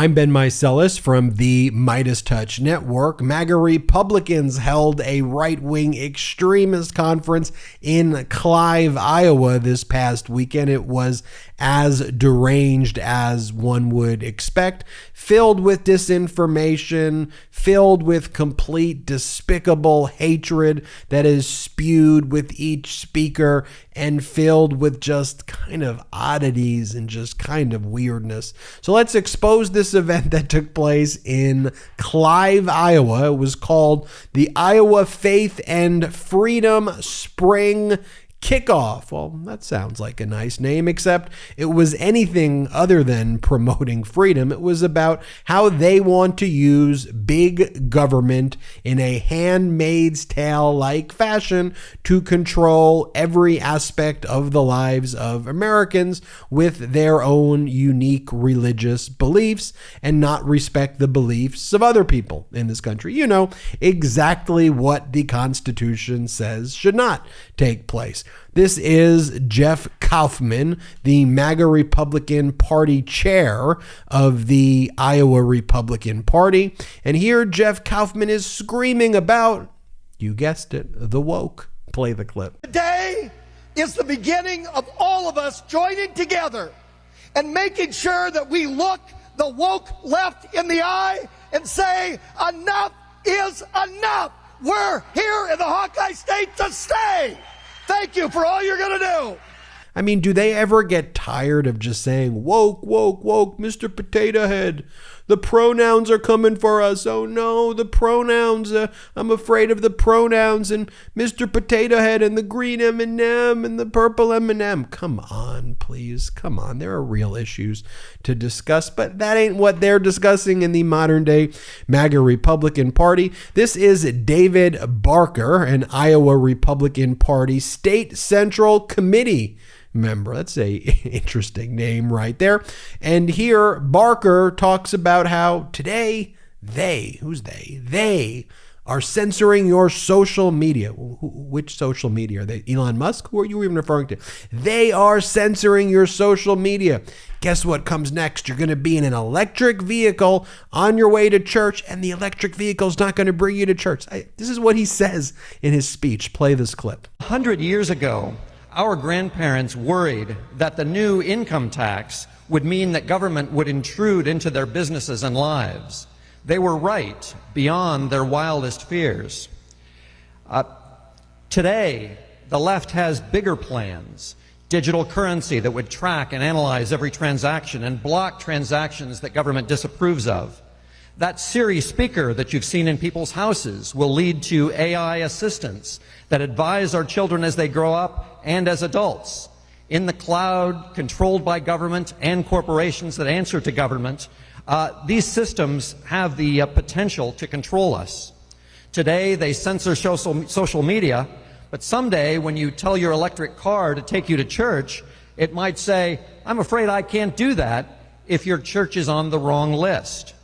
I'm Ben Meiselas from the MeidasTouch network. MAGA Republicans held a right-wing extremist conference in Clive, Iowa this past weekend. It was as deranged as one would expect, filled with disinformation, filled with complete despicable hatred that is spewed with each speaker, and filled with just kind of oddities and just kind of weirdness. So let's expose this event that took place in Clive, Iowa. It was called the Iowa Faith and Freedom Spring Kickoff. Well, that sounds like a nice name, except it was anything other than promoting freedom. It was about how they want to use big government in a Handmaid's Tale-like fashion to control every aspect of the lives of Americans with their own unique religious beliefs and not respect the beliefs of other people in this country. You know, exactly what the Constitution says should not take place. This is Jeff Kaufman, the MAGA Republican Party chair of the Iowa Republican Party. And here Jeff Kaufman is screaming about, you guessed it, the woke. Play the clip. Today is the beginning of all of us joining together and making sure that we look the woke left in the eye and say, enough is enough. We're here in the Hawkeye State to stay. Thank you for all you're going to do. I mean, do they ever get tired of just saying, woke, woke, woke, Mr. Potato Head? The pronouns are coming for us. Oh no, the pronouns. I'm afraid of the pronouns and Mr. Potato Head and the green M&M and the purple M&M. Come on, please. Come on. There are real issues to discuss, but that ain't what they're discussing in the modern day MAGA Republican Party. This is David Barker, an Iowa Republican Party State Central Committee member. That's a interesting name right there. And here Barker talks about how today they are censoring your social media. Which social media? Are they Elon Musk? Who are you even referring to? They are censoring your social media. Guess what comes next? You're going to be in an electric vehicle on your way to church, and the electric vehicle is not going to bring you to church. This is what he says in his speech. Play this clip. 100 years ago, our grandparents worried that the new income tax would mean that government would intrude into their businesses and lives. They were right beyond their wildest fears. Today, the left has bigger plans. Digital currency that would track and analyze every transaction and block transactions that government disapproves of. That Siri speaker that you've seen in people's houses will lead to AI assistants that advise our children as they grow up and as adults. In the cloud, controlled by government and corporations that answer to government, these systems have the potential to control us. Today, they censor social media, but someday when you tell your electric car to take you to church, it might say, I'm afraid I can't do that if your church is on the wrong list.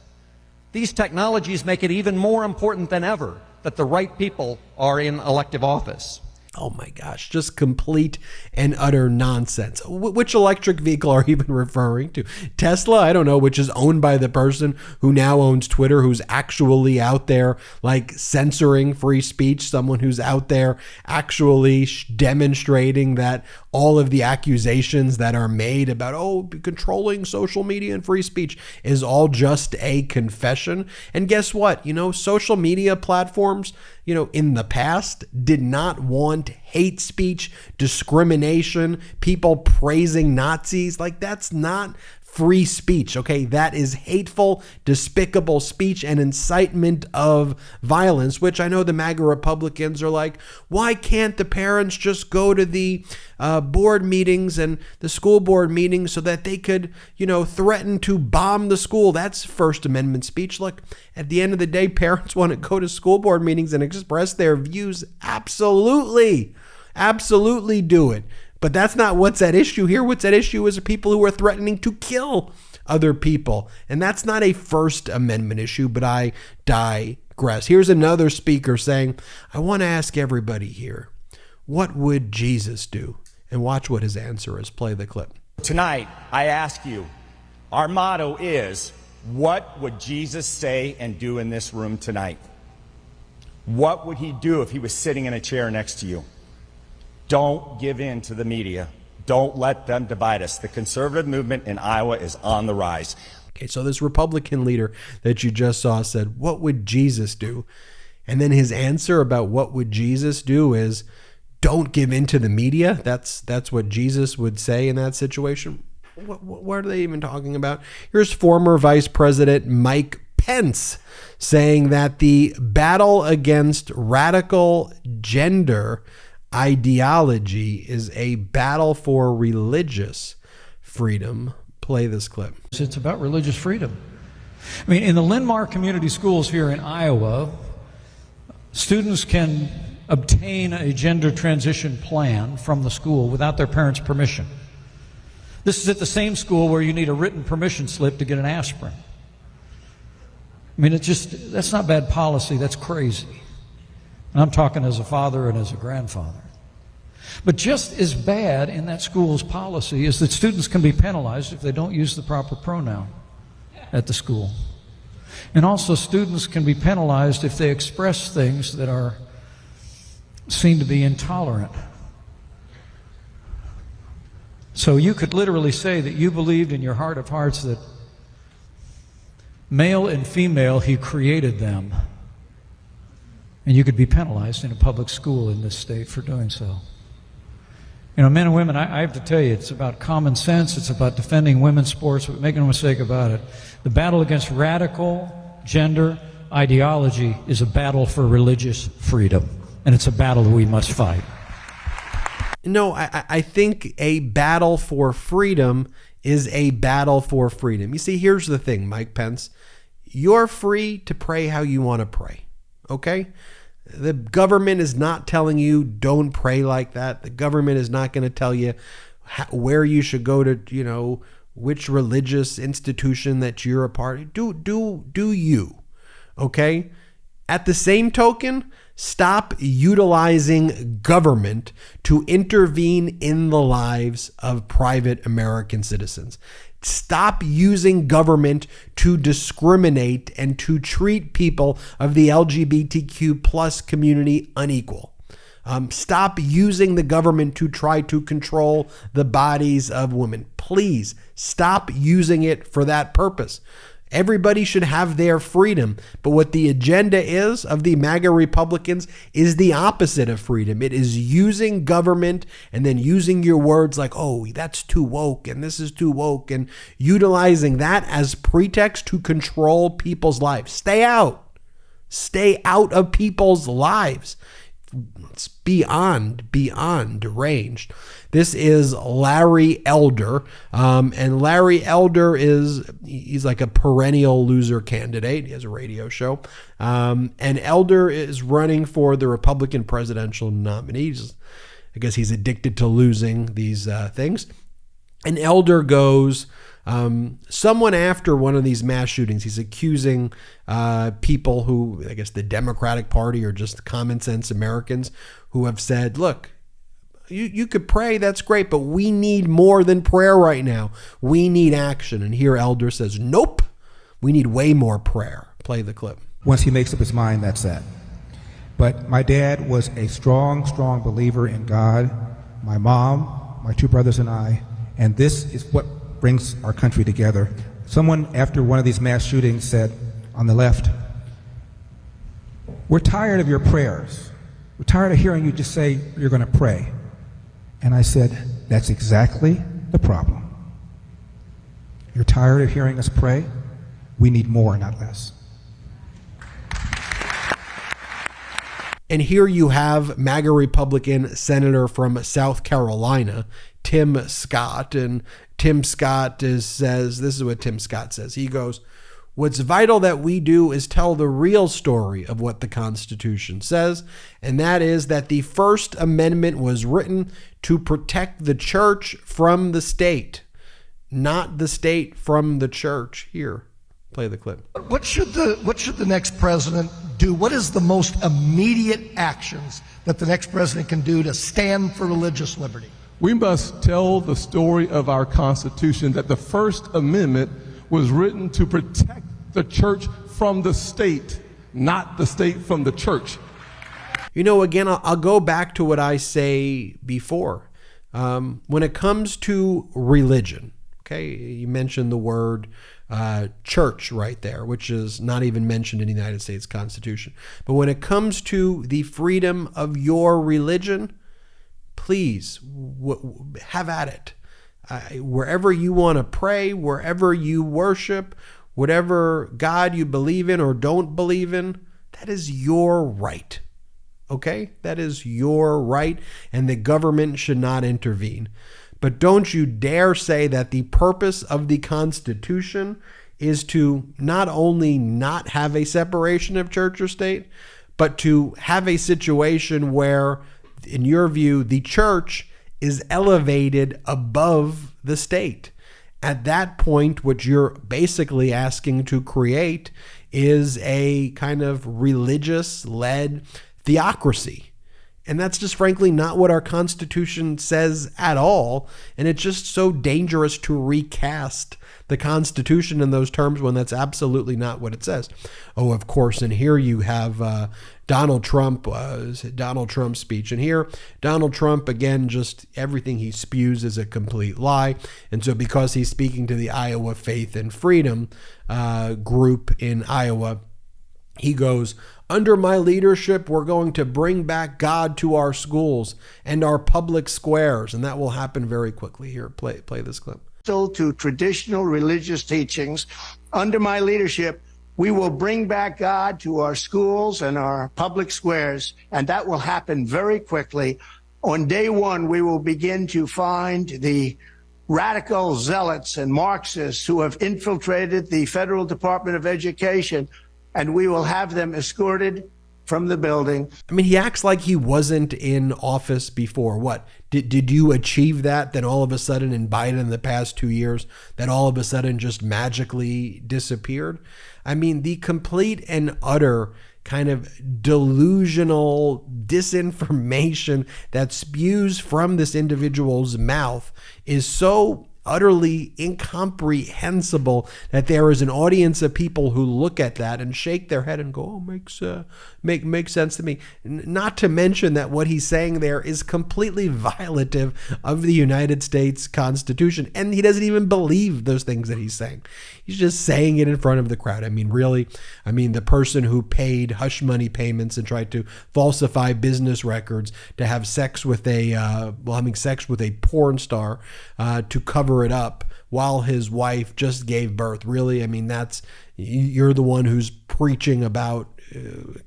These technologies make it even more important than ever that the right people are in elective office. Oh my gosh, just complete and utter nonsense. Which electric vehicle are you even referring to? Tesla? I don't know, which is owned by the person who now owns Twitter, who's actually out there like censoring free speech, someone who's out there actually demonstrating that all of the accusations that are made about, controlling social media and free speech is all just a confession. And guess what? Social media platforms, in the past did not want hate speech, discrimination, people praising Nazis. Like, that's not free speech, okay? That is hateful, despicable speech and incitement of violence, which I know the MAGA Republicans are like, why can't the parents just go to the board meetings and the school board meetings so that they could, threaten to bomb the school? That's First Amendment speech. Look, at the end of the day, parents want to go to school board meetings and express their views. Absolutely do it. But that's not what's at issue here. What's at issue is people who are threatening to kill other people. And that's not a First Amendment issue, but I digress. Here's another speaker saying, I want to ask everybody here, what would Jesus do? And watch what his answer is. Play the clip. Tonight, I ask you, our motto is What would Jesus say and do in this room tonight? What would he do if he was sitting in a chair next to you? Don't give in to the media. Don't let them divide us. The conservative movement in Iowa is on the rise. Okay, so this Republican leader that you just saw said, what would Jesus do? And then his answer about what would Jesus do is, don't give in to the media. That's what Jesus would say in that situation. What are they even talking about? Here's former Vice President Mike Pence saying that the battle against radical gender ideology is a battle for religious freedom. Play this clip. It's about religious freedom. I mean, in the Linn-Mar Community Schools here in Iowa, students can obtain a gender transition plan from the school without their parents' permission. This is at the same school where you need a written permission slip to get an aspirin. I mean, that's not bad policy, that's crazy. And I'm talking as a father and as a grandfather. But just as bad in that school's policy is that students can be penalized if they don't use the proper pronoun at the school. And also students can be penalized if they express things that are seen to be intolerant. So you could literally say that you believed in your heart of hearts that male and female, he created them. And you could be penalized in a public school in this state for doing so. You know, men and women, I have to tell you, it's about common sense. It's about defending women's sports, but make no mistake about it. The battle against radical gender ideology is a battle for religious freedom. And it's a battle that we must fight. No, I think a battle for freedom is a battle for freedom. You see, here's the thing, Mike Pence. You're free to pray how you want to pray, okay? The government is not telling you don't pray like that. The government is not going to tell you where you should go to, which religious institution that you're a part of. Do you, okay? At the same token, stop utilizing government to intervene in the lives of private American citizens. Stop using government to discriminate and to treat people of the LGBTQ plus community unequal. Stop using the government to try to control the bodies of women. Please stop using it for that purpose. Everybody should have their freedom. But what the agenda is of the MAGA Republicans is the opposite of freedom. It is using government and then using your words like, oh, that's too woke and this is too woke, and utilizing that as pretext to control people's lives. Stay out. Stay out of people's lives. It's beyond deranged. This is Larry Elder. And Larry Elder he's like a perennial loser candidate. He has a radio show. And Elder is running for the Republican presidential nominee. I guess he's addicted to losing these things. And Elder goes, someone after one of these mass shootings, he's accusing people who, I guess the Democratic Party or just common sense Americans who have said, look, you could pray, that's great, but we need more than prayer right now. We need action. And here Elder says, nope, we need way more prayer. Play the clip. Once he makes up his mind, that's that. But my dad was a strong believer in God, my mom, my two brothers and I, and this is what brings our country together. Someone after one of these mass shootings said on the left, we're tired of your prayers. We're tired of hearing you just say you're going to pray. And I said, that's exactly the problem. You're tired of hearing us pray? We need more, not less. And here you have MAGA Republican Senator from South Carolina, Tim Scott. And Tim Scott says, this is what Tim Scott says. He goes, what's vital that we do is tell the real story of what the Constitution says, and that is that the First Amendment was written to protect the church from the state, not the state from the church. Here, play the clip. What should the next president do? What is the most immediate actions that the next president can do to stand for religious liberty? We must tell the story of our Constitution, that the First Amendment was written to protect the church from the state, not the state from the church. You know, again, I'll go back to what I say before. When it comes to religion, okay, you mentioned the word church right there, which is not even mentioned in the United States Constitution. But when it comes to the freedom of your religion, please have at it. Wherever you want to pray, wherever you worship, whatever God you believe in or don't believe in, that is your right. Okay? That is your right, and the government should not intervene. But don't you dare say that the purpose of the Constitution is to not only not have a separation of church or state, but to have a situation where, in your view, the church is elevated above the state. At that point, what you're basically asking to create is a kind of religious-led theocracy. And that's just frankly not what our Constitution says at all. And it's just so dangerous to recast the Constitution in those terms when that's absolutely not what it says. Oh, of course. And here you have Donald Trump's speech. And here, Donald Trump, again, just everything he spews is a complete lie. And so because he's speaking to the Iowa Faith and Freedom group in Iowa, he goes, "Under my leadership, we're going to bring back God to our schools and our public squares." And that will happen very quickly. Here, play this clip. To traditional religious teachings. Under my leadership, we will bring back God to our schools and our public squares, and that will happen very quickly. On day one, we will begin to find the radical zealots and Marxists who have infiltrated the Federal Department of Education, and we will have them escorted from the building. I mean, he acts like he wasn't in office before. What? Did you achieve that? Then all of a sudden in Biden in the past 2 years, that all of a sudden just magically disappeared? I mean, the complete and utter kind of delusional disinformation that spews from this individual's mouth is so utterly incomprehensible that there is an audience of people who look at that and shake their head and go, "Oh, makes sense to me." Not to mention that what he's saying there is completely violative of the United States Constitution, and he doesn't even believe those things that he's saying. He's just saying it in front of the crowd. I mean, really, the person who paid hush money payments and tried to falsify business records to have sex with a porn star to cover it up while his wife just gave birth. Really, you're the one who's preaching about,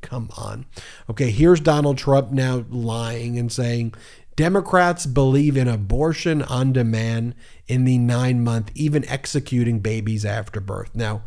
come on. Okay, here's Donald Trump now lying and saying, Democrats believe in abortion on demand in the 9-month, even executing babies after birth. Now,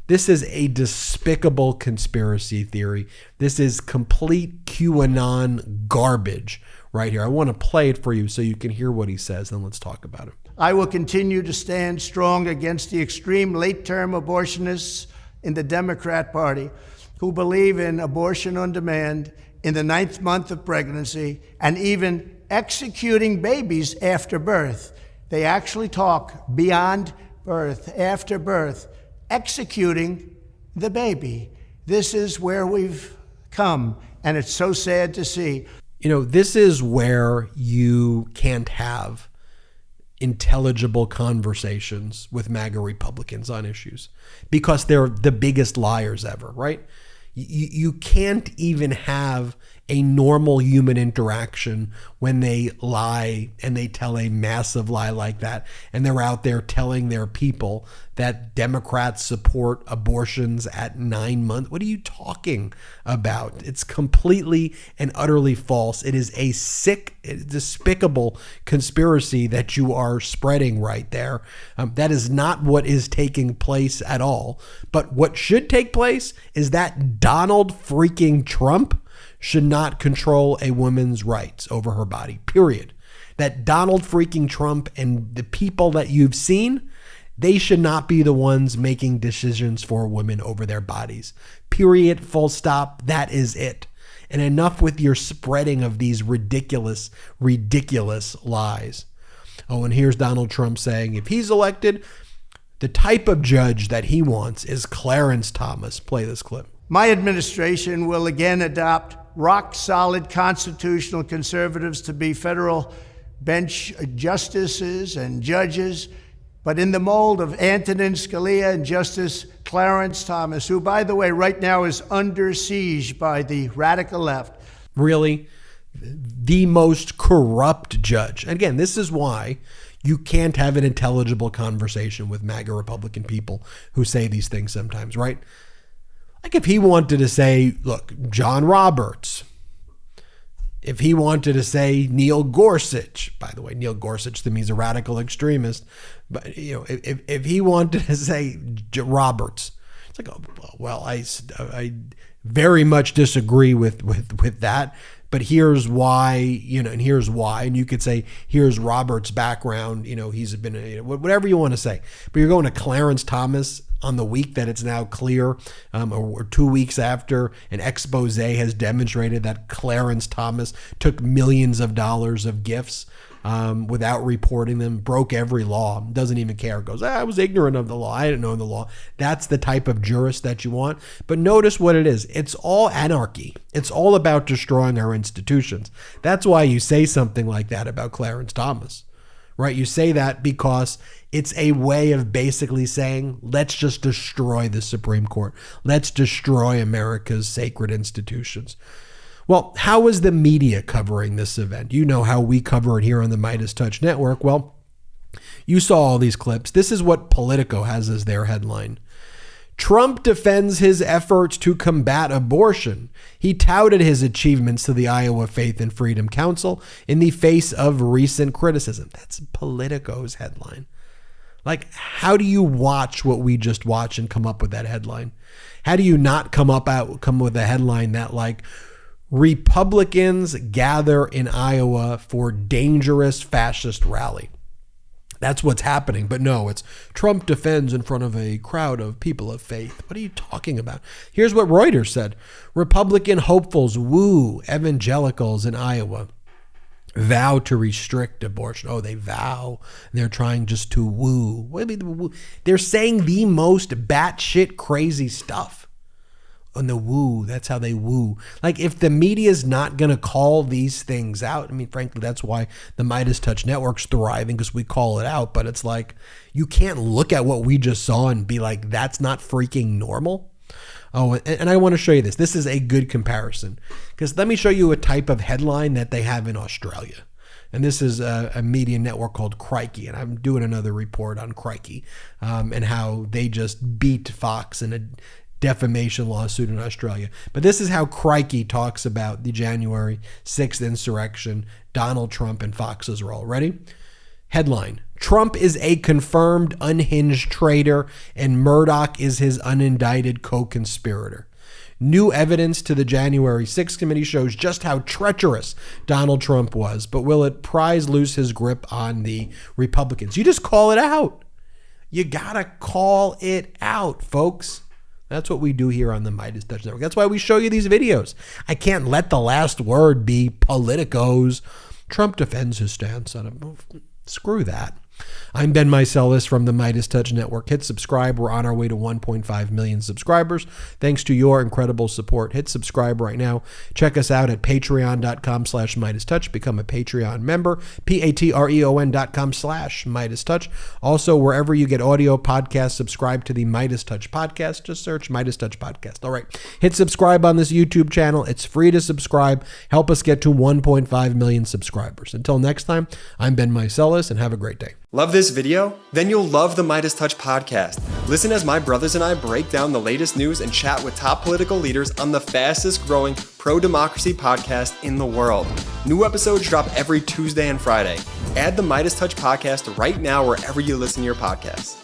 this is a despicable conspiracy theory. This is complete QAnon garbage right here. I want to play it for you so you can hear what he says, and let's talk about it. I will continue to stand strong against the extreme late-term abortionists in the Democrat Party who believe in abortion on demand in the 9th month of pregnancy and even executing babies after birth. They actually talk beyond birth, after birth, executing the baby. This is where we've come, and it's so sad to see. This is where you can't have intelligible conversations with MAGA Republicans on issues because they're the biggest liars ever, right? You can't even have a normal human interaction when they lie and they tell a massive lie like that, and they're out there telling their people that Democrats support abortions at 9 months. What are you talking about? It's completely and utterly false. It is a sick, despicable conspiracy that you are spreading right there. That is not what is taking place at all. But what should take place is that Donald freaking Trump should not control a woman's rights over her body, period. That Donald freaking Trump and the people that you've seen, they should not be the ones making decisions for women over their bodies. Period, full stop. That is it. And enough with your spreading of these ridiculous, ridiculous lies. Oh, and here's Donald Trump saying if he's elected, The type of judge that he wants is Clarence Thomas. Play this clip. My administration will again adopt rock-solid constitutional conservatives to be federal bench justices and judges, but in the mold of Antonin Scalia and Justice Clarence Thomas, who, by the way, right now is under siege by the radical left. Really? The most corrupt judge. Again, this is why you can't have an intelligible conversation with MAGA Republican people who say these things sometimes, right? Like if he wanted to say, look, John Roberts, if he wanted to say Neil Gorsuch, by the way, Neil Gorsuch to me is a radical extremist, but if he wanted to say Roberts, it's like, oh, well, I very much disagree with that. But here's why, and here's why. And you could say, here's Robert's background. He's been, whatever you want to say. But you're going to Clarence Thomas on the week that it's now clear, or 2 weeks after an expose has demonstrated that Clarence Thomas took millions of dollars of gifts without reporting them, broke every law, doesn't even care, goes, I was ignorant of the law, I didn't know the law. That's the type of jurist that you want. But notice what it is. It's all anarchy. It's all about destroying our institutions. That's why you say something like that about Clarence Thomas, right? You say that because it's a way of basically saying, let's just destroy the Supreme Court. Let's destroy America's sacred institutions. Well, how is the media covering this event? You know how we cover it here on the MeidasTouch Network. Well, you saw all these clips. This is what Politico has as their headline. Trump defends his efforts to combat abortion. He touted his achievements to the Iowa Faith and Freedom Council in the face of recent criticism. That's Politico's headline. Like, how do you watch what we just watched and come up with that headline? How do you not come with a headline that, like, Republicans gather in Iowa for dangerous fascist rally? That's what's happening. But no, it's Trump defends in front of a crowd of people of faith. What are you talking about? Here's what Reuters said. Republican hopefuls woo evangelicals in Iowa. Vow to restrict abortion. Oh, they vow. They're trying just to woo. What do you mean woo? They're saying the most batshit crazy stuff. On the woo, that's how they woo. Like, if the media is not going to call these things out, I mean, frankly, that's why the MeidasTouch Network's thriving, because we call it out. But it's like, you can't look at what we just saw and be like, that's not freaking normal. Oh, and I want to show you this. This is a good comparison, because let me show you a type of headline that they have in Australia. And this is a media network called Crikey, and I'm doing another report on Crikey and how they just beat Fox in a defamation lawsuit in Australia. But this is how Crikey talks about the January 6th insurrection, Donald Trump and Fox's role. Ready? Headline: Trump is a confirmed unhinged traitor and Murdoch is his unindicted co-conspirator. New evidence to the January 6th committee shows just how treacherous Donald Trump was, but will it prise loose his grip on the Republicans? You just call it out. You gotta call it out, folks. That's what we do here on the MeidasTouch Network. That's why we show you these videos. I can't let the last word be Politico's. Trump defends his stance on it. Screw that. I'm Ben Meiselas from the MeidasTouch Network. Hit subscribe. We're on our way to 1.5 million subscribers. Thanks to your incredible support. Hit subscribe right now. Check us out at patreon.com/MeidasTouch. Become a Patreon member. patreon.com/MeidasTouch. Also, wherever you get audio podcasts, subscribe to the MeidasTouch podcast. Just search MeidasTouch podcast. All right. Hit subscribe on this YouTube channel. It's free to subscribe. Help us get to 1.5 million subscribers. Until next time, I'm Ben Meiselas, and have a great day. Love this video? Then you'll love the MeidasTouch podcast. Listen as my brothers and I break down the latest news and chat with top political leaders on the fastest growing pro-democracy podcast in the world. New episodes drop every Tuesday and Friday. Add the MeidasTouch podcast right now wherever you listen to your podcasts.